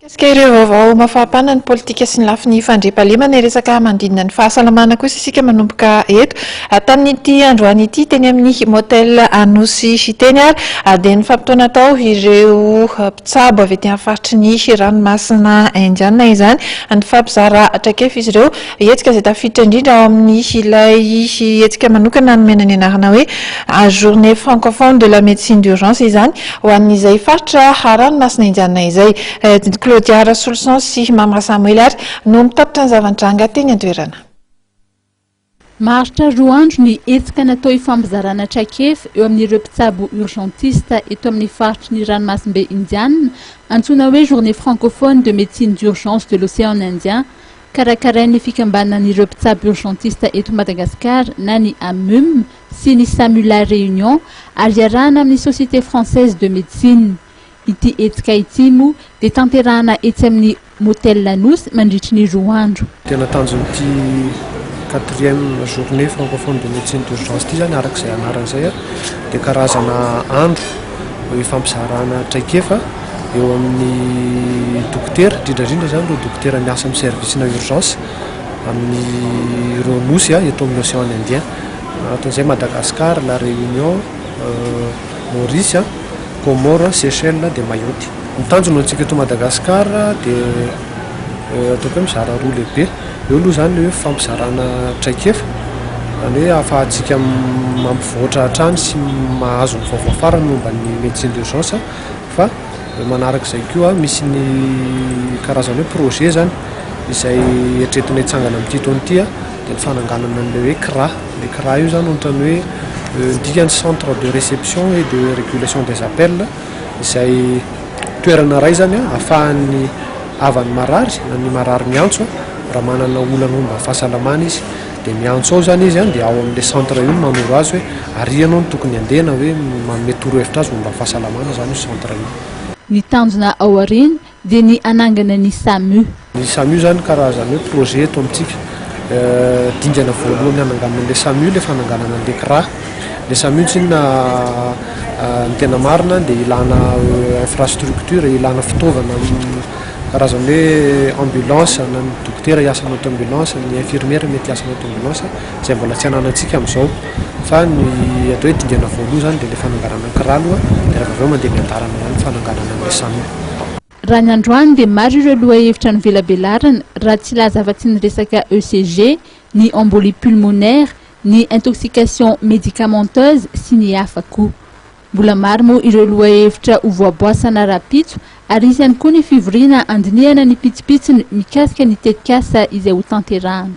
Kasika ireo vaovao mafampana ny politika sy ny lafiny fandriampahalemana resaka mandrindina ny fahasalamana kosa isika manomboka eto. Tamin'ity androany ity teny amin'ny motel Anosy Chiteny ary dia ny fampitoana tao ireo mpitsabo avy ety amin'ny faritry ny ranomasina Indiana izany ny fampizara traikefa izy ireo hetsika izay tafiditra indrindra ao amin'ny ilay hetsika manokana nomena ny anarana hoe journée francophone de la médecine d'urgence izany ho an'izay faritra ranomasina Indiana izay. Claudia Solution sy Mama Samuel ary no mitapitra ny zava-nitranga teny an-toerana. Maharitra roa andro ny hetsika natao hifampizarana traikefa eo amin'ireo mpitsabo urgentista eto amin'ny faritry ny ranomasimbe Indiana antsoina hoe journée francophone de médecine d'urgence de l'océan Indien karakarain'ny fikambanan'ireo mpitsabo urgentista eto Madagasikara na ny AMUM sy ny SAMU La Réunion ary arahana amin'ny société française de médecine. Ity hetsika ity moa dia tanterahana etsy amin'ny motel Anosy mandritry ny roa andro. Tena tanjon'ity 4e journée francophone de médecine d'urgence ity zany arak'izay anaran'izay dia karazana andro ifampizarana traikefa eo amin'ny dokotera indrindra zany ireo dokotera miasa amin'ny service-na urgence amin'ny Anosy eto amin'ny océan Indien aton'izay Madagascar, La Réunion, Maurice, Comores, Seychelles dia Mayotte. Ny tanjona antsika eto Madagascar dia ataoko hoe mizara roa lehibe. Eo aloha zany hoe fampizarana traikefa zany hoe ahafahantsika mampivoatra hatrany sy mahazo ny vaovao farany momba ny médecine d'urgence fa manarak'izay koa misy ny karazana hoe projet zany izay etretina hitsangana amin'ity taona ity dia ny fananganana an'ilay hoe CRA. Le CRA io zany ohatrany hoe dikany centre de réception et de régulation des appels izay toerana ray zany ahafahan'ny avany marary na ny marary miantso raha manana olana momba fahasalamana izy dia miantso ao zany izy dia ao amin'ilay centre io manoro azy hoe ary ianao no tokony andehana hoe manome torohevitra azy momba fahasalamana zany io centre io. Ny tanjona ao aoriana dia ny anangana ny SAMU. Ny SAMU zany karazana hoe projet eto amintsika dingana voalohany ananganana an'ilay SAMU ilay fananganana an'ilay CRA. Le SAMU tsy na ny tena marina dia ilana infrastructure, ilana fitaovana karazana hoe ambulance na ny dokotera hiasa anaty ambulance, ny infirmière mety hiasa anaty ambulance izay mbola tsy ananantsika amin'izao fa ny atao hoe dingana voalohany zany dia ilay fananganana CRA aloha dia rehefa avy eo mandeha miandarana zany fananganana an'ilay SAMU. Raha ny androany dia maro ireo lohahevitra ny velabelarana raha tsy lazafa-tsy ny resaka ECG, ny embolie pulmonaire, ny intoxication médicamenteuse sy ny hafa koa. Mbola maro moa ireo lohahevitra ho voaboasana rapitso ary izy ihany koa ny fivoriana andinihana ny pitsopitsony mikasika ny tetikasa izay ho tanterahana.